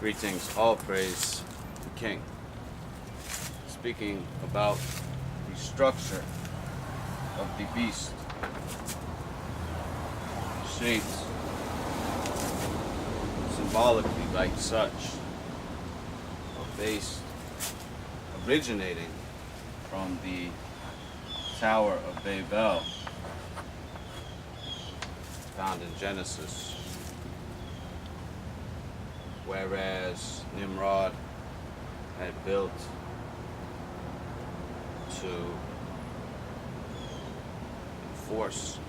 Greetings, all praise the King. Speaking about the structure of the beast, shaped symbolically like such, a base originating from the Tower of Babel, found in Genesis, whereas Nimrod had built to enforce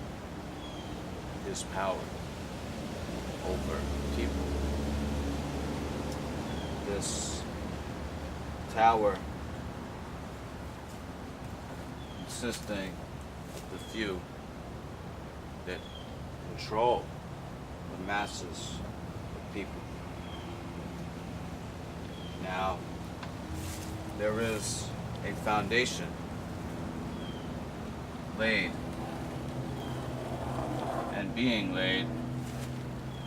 his power over people. This tower, consisting of the few that control the masses of people. Now, there is a foundation laid and being laid,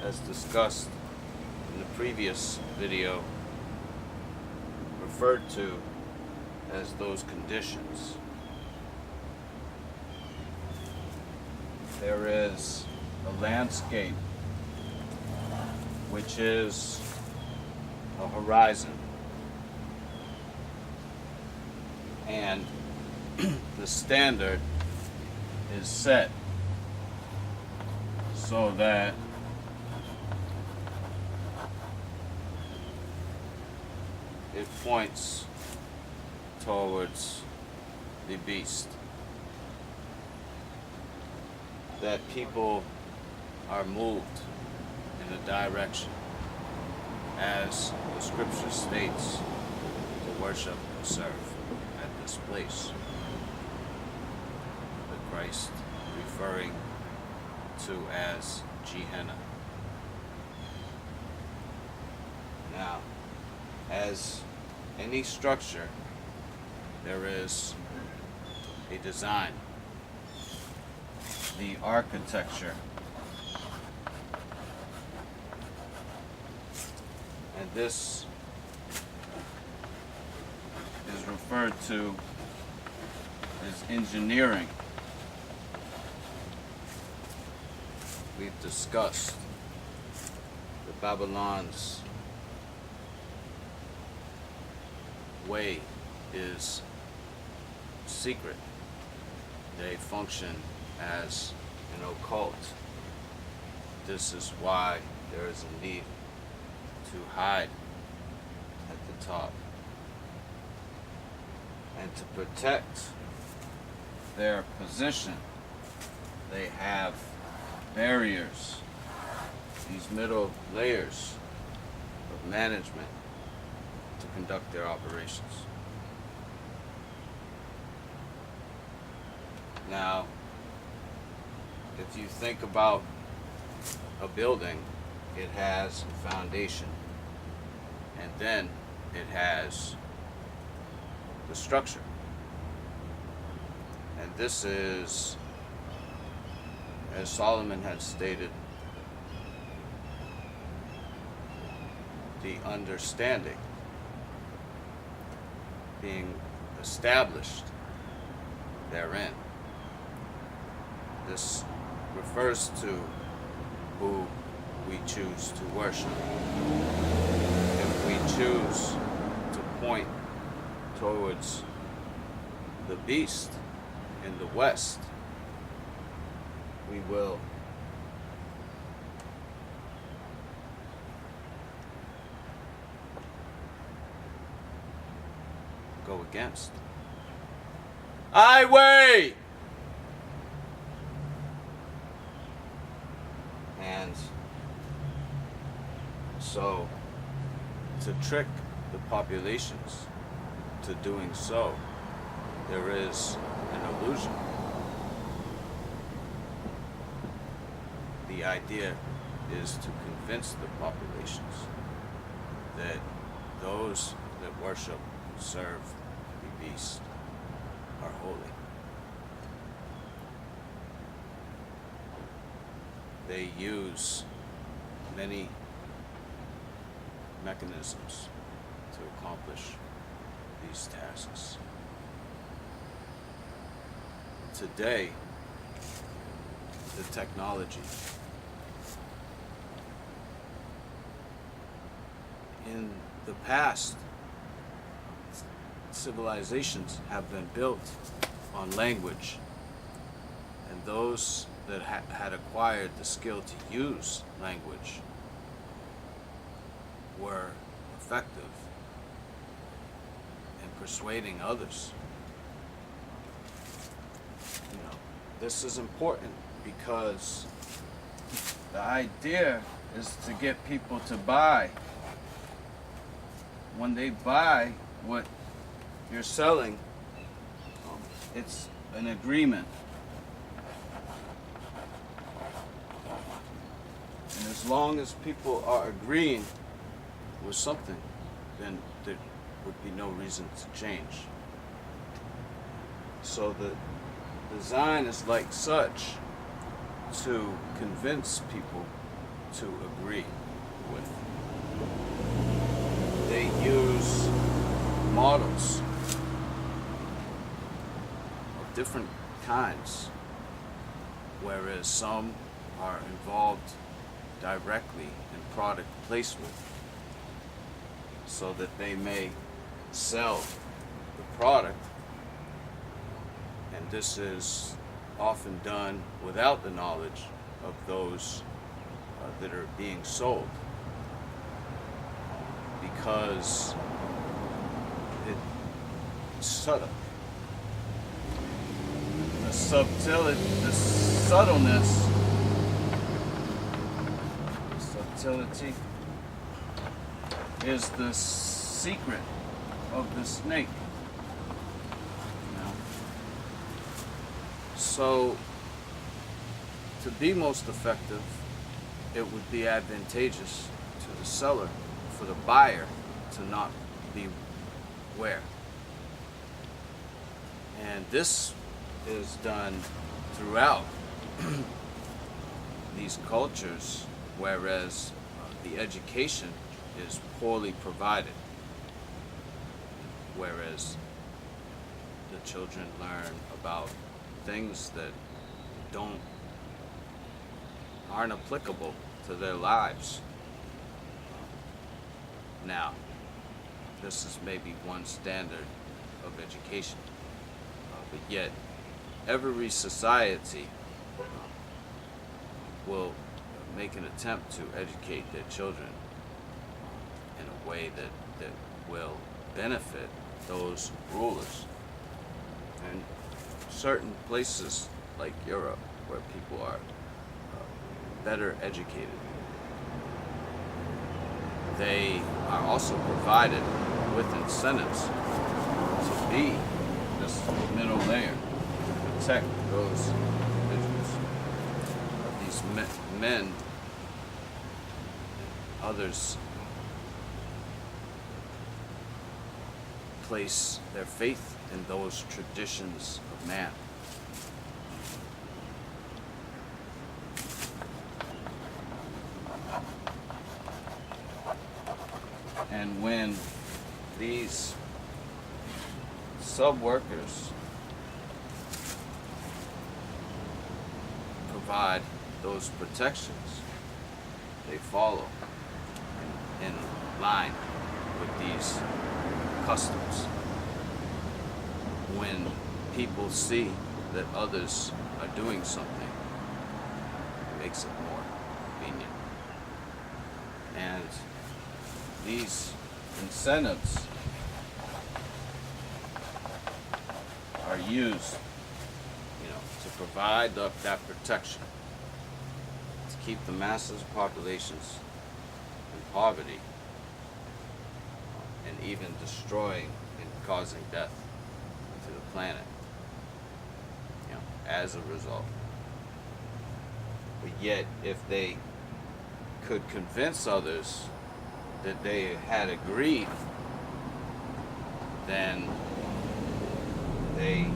as discussed in the previous video, referred to as those conditions. There is a landscape, which is a horizon, and the standard is set so that it points towards the beast, that people are moved in a direction, as the scripture states, to worship and serve at this place. The Christ referring to as Gehenna. Now, as any structure, there is a design, the architecture, and this is referred to as engineering. We've discussed that Babylon's way is secret. They function as an occult. This is why there is a need to hide at the top and to protect their position. They have barriers, these middle layers of management to conduct their operations. Now, if you think about a building, it has a foundation, and then it has the structure. And this is, as Solomon had stated, the understanding being established therein. This refers to who we choose to worship. If we choose to point towards the beast in the west, we will go against. I weigh! And so, to trick the populations to doing so, there is an illusion. The idea is to convince the populations that those that worship, serve the beast are holy. They use many mechanisms to accomplish these tasks. Today, the technology in the past, civilizations have been built on language, and those that had acquired the skill to use language were effective in persuading others. You know, this is important because the idea is to get people to buy. When they buy what you're selling, it's an agreement. And as long as people are agreeing with something, then there would be no reason to change. So the design is like such to convince people to agree with. They use models of different kinds, whereas some are involved directly in product placement so that they may sell the product, and this is often done without the knowledge of those that are being sold, because it's subtle. The subtlety is the secret of the snake. You know? So, to be most effective, it would be advantageous to the seller, for the buyer to not beware. And this is done throughout these cultures, whereas the education is poorly provided, whereas the children learn about things that aren't applicable to their lives. Now, this is maybe one standard of education, but yet every society will make an attempt to educate their children in a way that will benefit those rulers. And certain places like Europe, where people are better educated, they are also provided with incentives to be this middle layer, to protect those individuals. These men and others place their faith in those traditions of man. And when these sub-workers provide those protections, they follow in line with these customs. When people see that others are doing something, it makes it more convenient. And these incentives are used, to provide that protection, to keep the masses of populations in poverty, and even destroying and causing death to the planet, as a result. But yet, if they could convince others that they had agreed, then they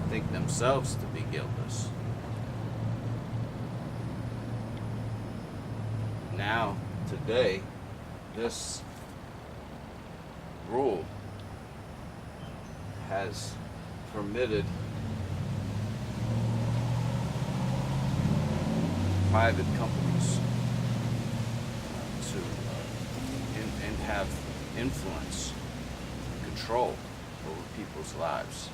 think themselves to be guiltless. Now, today, this rule has permitted private companies to and have influence, control over people's lives.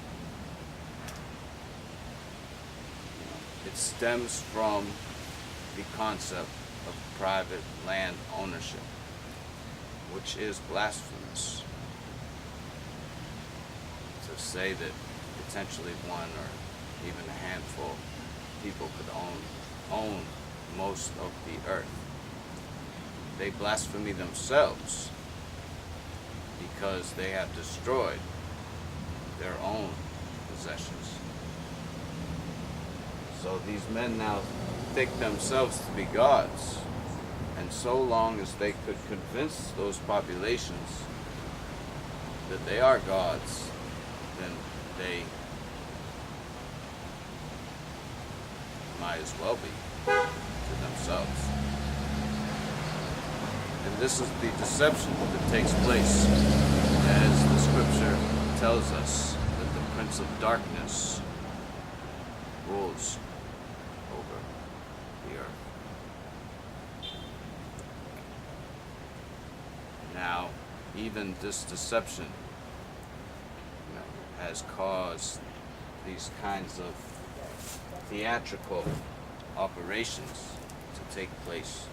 It stems from the concept of private land ownership, which is blasphemous. To say that potentially one or even a handful of people could own most of the earth. They blaspheme themselves because they have destroyed their own possessions. So these men now think themselves to be gods, and so long as they could convince those populations that they are gods, then they might as well be to themselves. And this is the deception that takes place, as the scripture tells us that the Prince of Darkness rules over the earth. Now, even this deception has caused these kinds of theatrical operations to take place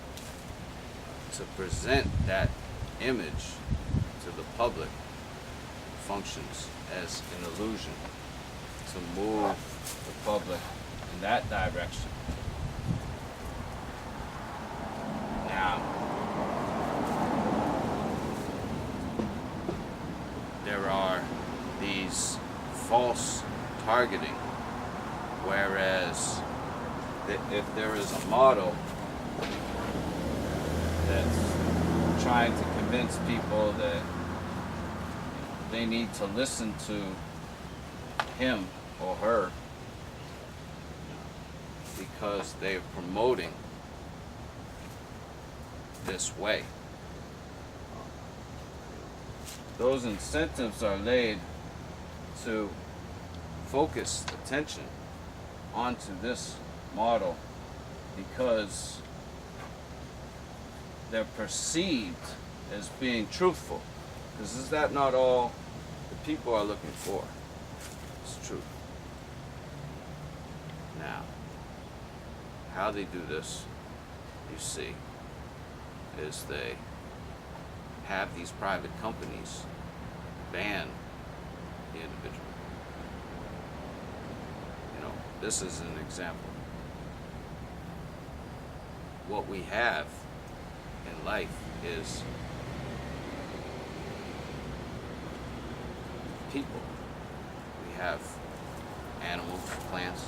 to present that image to the public functions as an illusion to move the public in that direction. Now, there are these false targeting, whereas if there is a model that's trying to convince people that they need to listen to him or her because they are promoting this way, those incentives are laid to focus attention onto this model because they're perceived as being truthful. Because is that not all the people are looking for? It's truth. Now, how they do this, you see, is they have these private companies ban the individual. This is an example. What we have in life is people. We have animals, plants,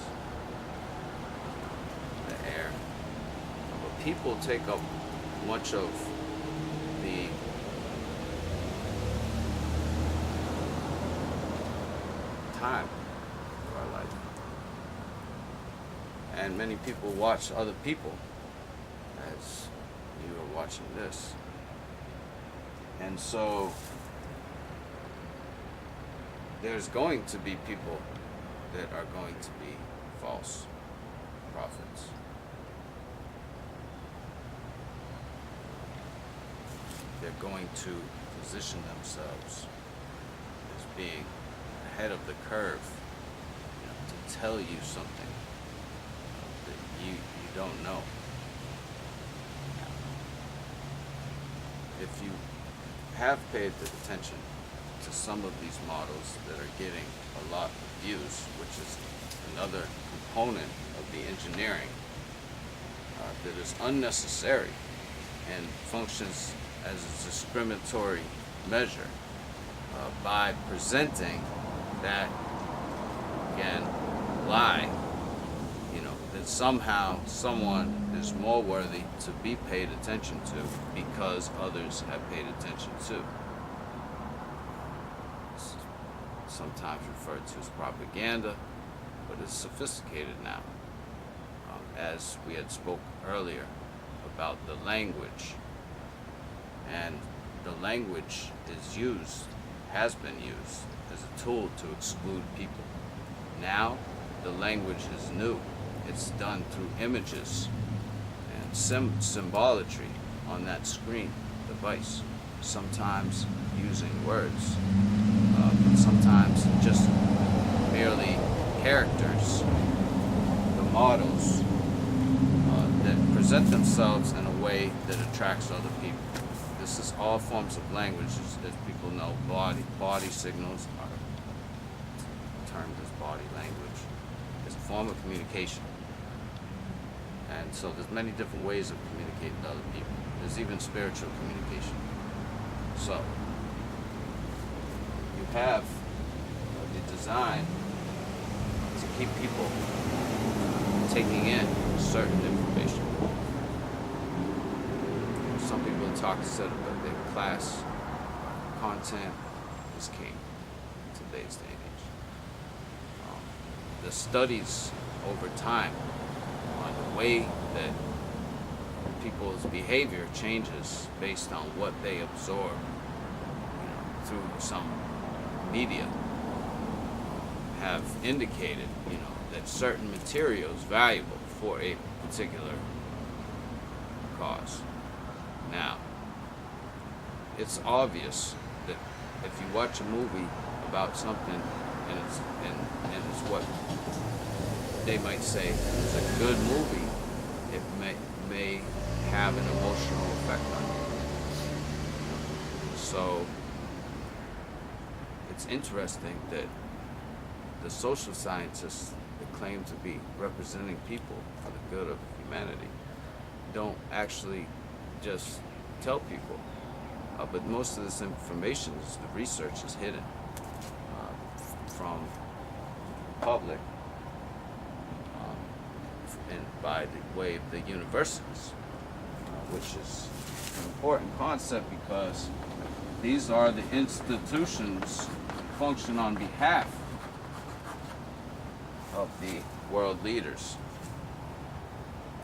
the air. But people take up much of the time of our life. And many people watch other people, as you are watching this. And so there's going to be people that are going to be false prophets. They're going to position themselves as being ahead of the curve, to tell you something that you don't know. If you have paid attention to some of these models that are getting a lot of views, which is another component of the engineering that is unnecessary and functions as a discriminatory measure by presenting that, again, lie, that somehow someone is more worthy to be paid attention to because others have paid attention to. It's sometimes referred to as propaganda, but it's sophisticated now. As we had spoke earlier about the language, and the language is used has been used as a tool to exclude people. Now, the language is new. It's done through images and symbolatry on that screen device, sometimes using words, but sometimes just merely characters, the models that present themselves in a way that attracts other people. This is all forms of language, as people know. Body signals are termed as body language. It's a form of communication. And so there's many different ways of communicating to other people. There's even spiritual communication. So you have the design to keep people taking in certain information. Some people said about their class, content is king in today's day and age. The studies over time on the way that people's behavior changes based on what they absorb, through some media, have indicated, that certain material is valuable for a particular cause. Now, it's obvious that if you watch a movie about something and it's what they might say is a good movie, it may have an emotional effect on you. So it's interesting that the social scientists that claim to be representing people for the good of humanity don't actually just tell people. But most of this information, the research is hidden from the public and by the way of the universities, which is an important concept because these are the institutions function on behalf of the world leaders.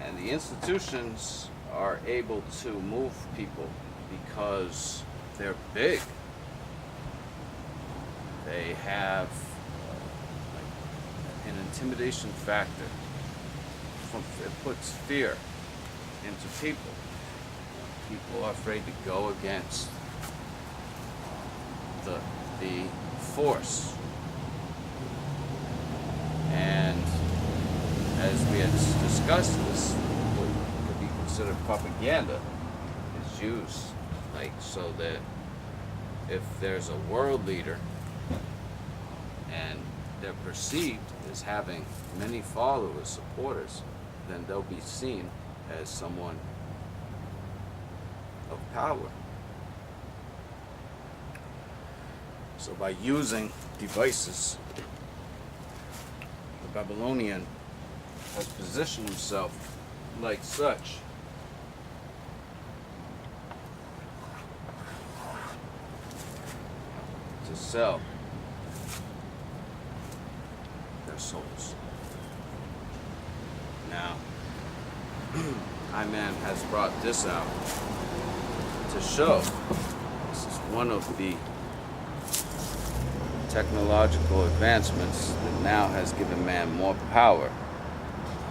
And the institutions are able to move people because they're big. They have an intimidation factor. It puts fear into people. People are afraid to go against the force. And as we had discussed, this could be considered propaganda. Is used so that if there's a world leader and they're perceived as having many followers, supporters, then they'll be seen as someone of power. So by using devices, the Babylonian has positioned himself like such. To sell their souls. Now, Iman has brought this out to show this is one of the technological advancements that now has given man more power,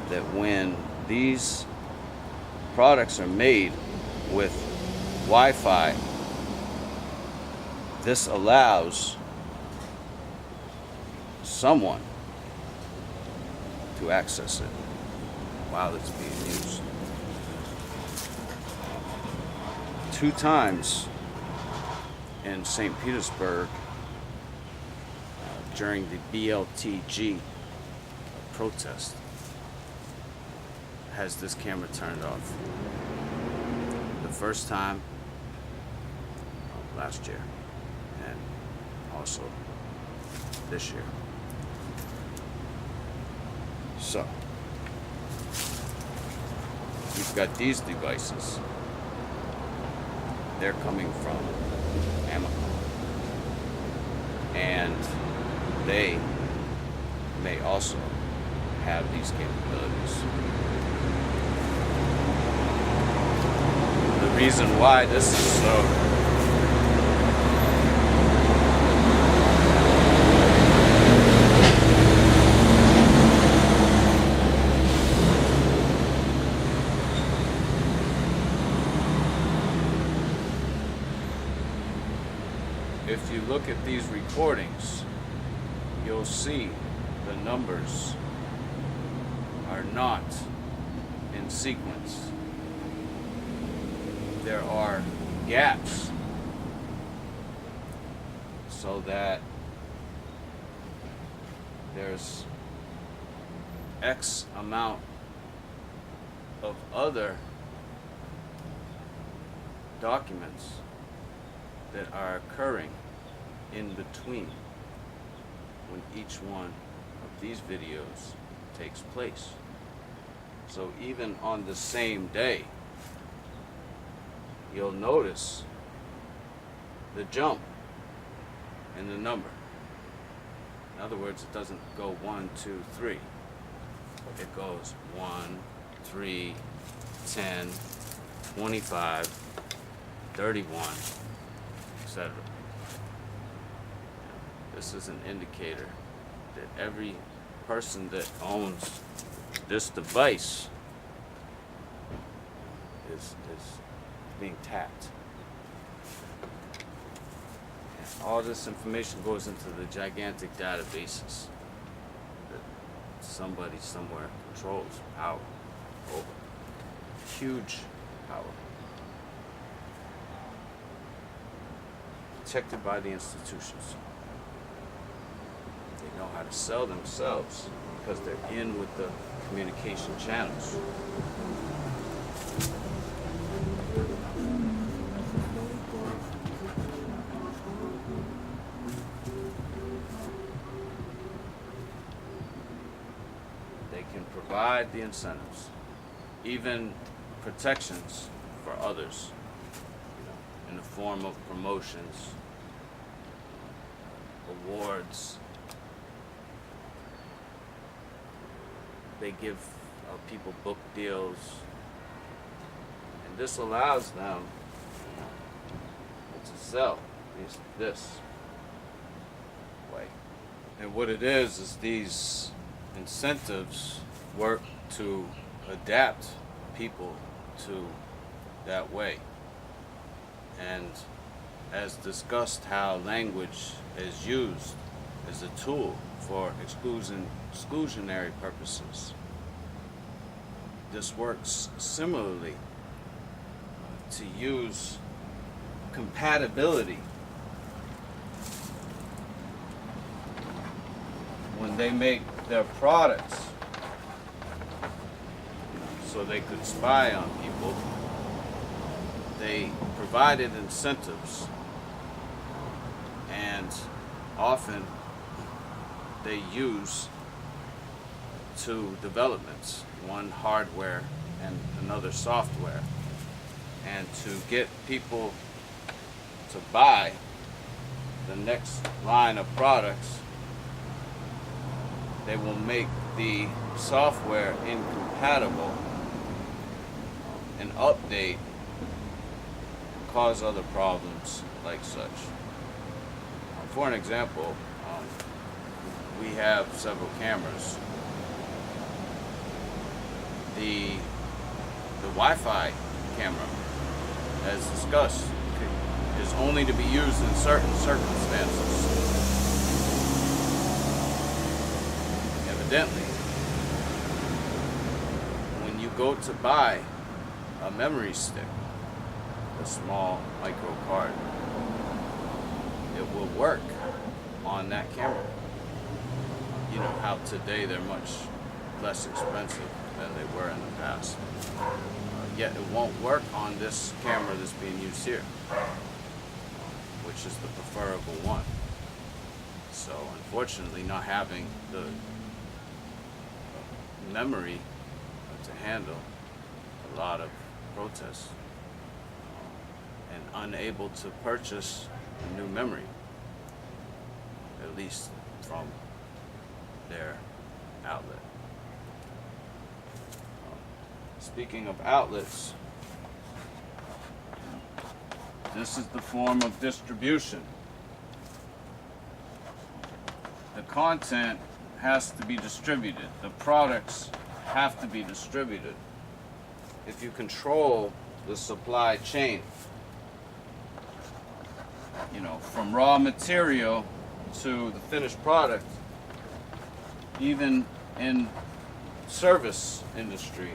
that when these products are made with Wi-Fi, this allows someone to access it while it's being used. 2 times in St. Petersburg during the BLTG protest has this camera turned off. The first time last year and also this year. So you've got these devices. They're coming from Amazon, and they may also have these capabilities. The reason why this is so if you look at these recordings, you'll see the numbers are not in sequence. There are gaps so that there's X amount of other documents that are occurring in between when each one of these videos takes place. So even on the same day, you'll notice the jump in the number. In other words, it doesn't go 1, 2, 3. It goes 1, 3, 10, 25, 31, etc. This is an indicator that every person that owns this device is being tapped. And all this information goes into the gigantic databases that somebody somewhere controls power over. Huge power. Protected by the institutions. They know how to sell themselves because they're in with the communication channels. They can provide the incentives, even protections for others, in the form of promotions, awards. They give people book deals, and this allows them to sell this way. And what it is these incentives work to adapt people to that way. And as discussed, how language is used as a tool for exclusionary purposes. This works similarly to use compatibility when they make their products so they could spy on people. They provided incentives, and often they use two developments, one hardware and another software, and to get people to buy the next line of products, they will make the software incompatible and update, cause other problems like such. For an example, we have several cameras. The Wi-Fi camera, as discussed, is only to be used in certain circumstances. Evidently, when you go to buy a memory stick, a small micro card, it will work on that camera. You know how today they're much less expensive than they were in the past. Yet it won't work on this camera that's being used here, which is the preferable one. So unfortunately, not having the memory to handle a lot of protests, and unable to purchase a new memory, at least from their outlet. Speaking of outlets, this is the form of distribution. The content has to be distributed. The products have to be distributed. If you control the supply chain, from raw material to the finished product, even in service industry,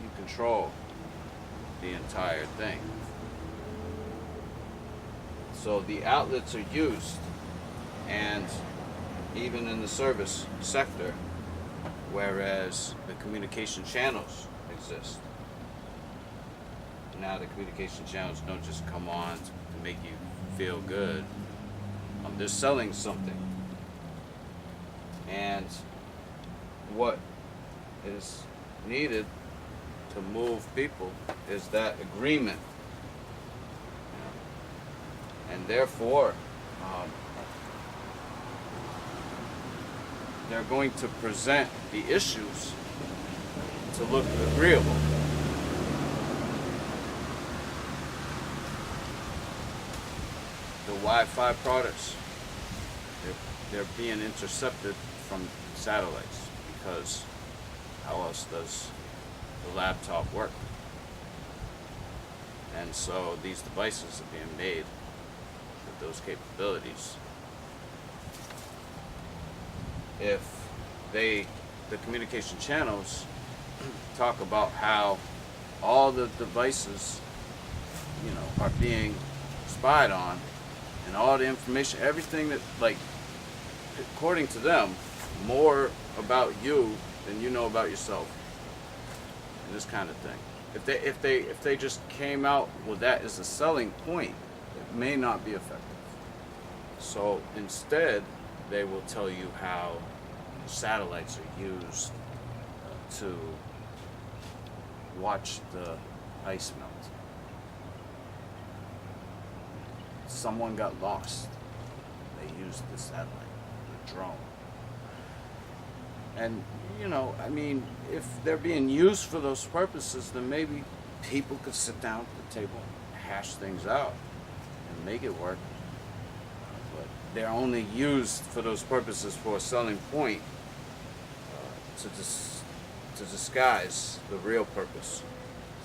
you control the entire thing. So the outlets are used, and even in the service sector, whereas the communication channels exist. Now the communication channels don't just come on to make you feel good. They're selling something. And what is needed to move people is that agreement. And therefore, they're going to present the issues to look agreeable. The Wi-Fi products, they're being intercepted from satellites, because how else does the laptop work? And so these devices are being made with those capabilities. If the communication channels talk about how all the devices, are being spied on, and all the information, everything that, according to them, more about you than you know about yourself, and this kind of thing. If they just came out with that as a selling point, it may not be effective. So instead, they will tell you how satellites are used to watch the ice melt. Someone got lost. They used the satellite, the drone. And, if they're being used for those purposes, then maybe people could sit down at the table and hash things out and make it work. But they're only used for those purposes for a selling point, to disguise the real purpose.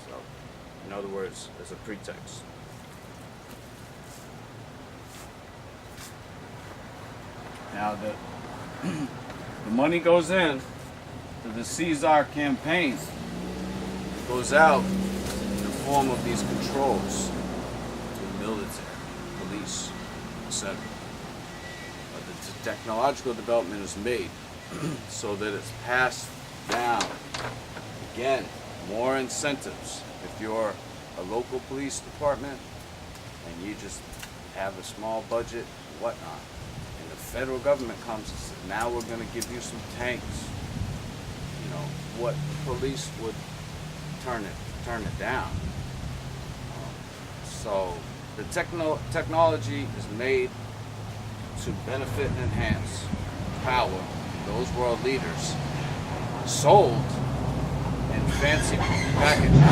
So, in other words, as a pretext. Now the money goes in to the Caesar campaign. It goes out in the form of these controls to the military, police, etc. But the technological development is made so that it's passed down. Again, more incentives. If you're a local police department and you just have a small budget, whatnot, and the federal government comes and says, now we're going to give you some tanks. What police would turn it down. So the technology is made to benefit and enhance power those world leaders, sold in fancy packaging.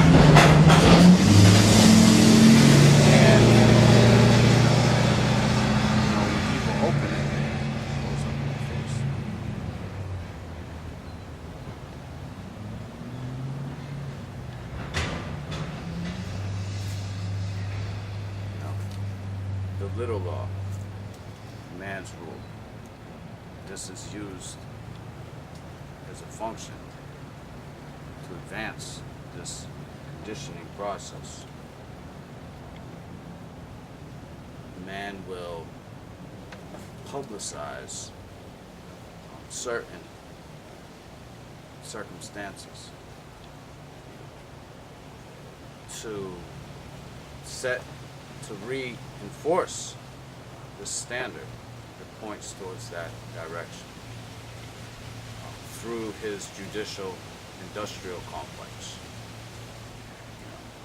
And when people open it, it goes up in their face. The little law, man's rule. This is used as a function to advance this conditioning process. Man will publicize certain circumstances to reinforce the standard that points towards that direction through his judicial industrial complex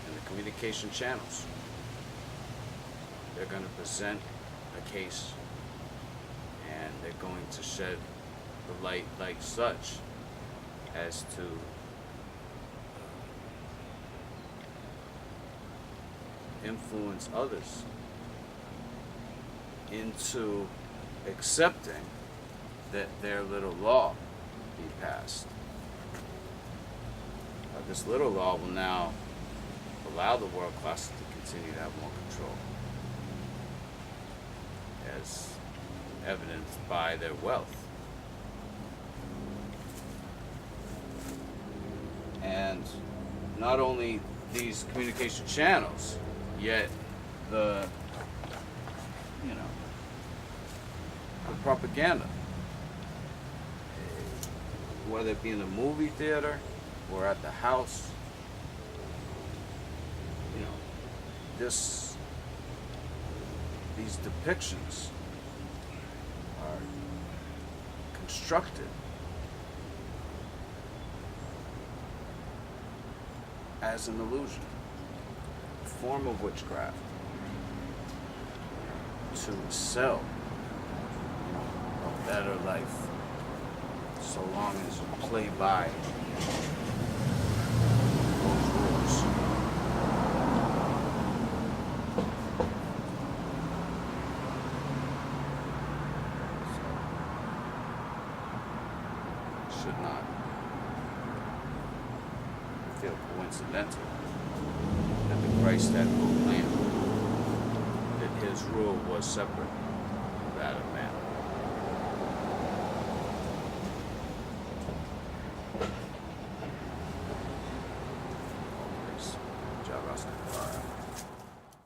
and the communication channels. They're going to present a case, and they're going to shed the light like such as to influence others into accepting that their little law be passed. This little law will now allow the world class to continue to have more control. as evidenced by their wealth. And not only these communication channels, yet the propaganda, whether it be in the movie theater or at the house, these depictions are constructed as an illusion, a form of witchcraft, to sell a better life, so long as you play by those rules. So, should not feel coincidental that the Christ had proclaimed that his rule was separate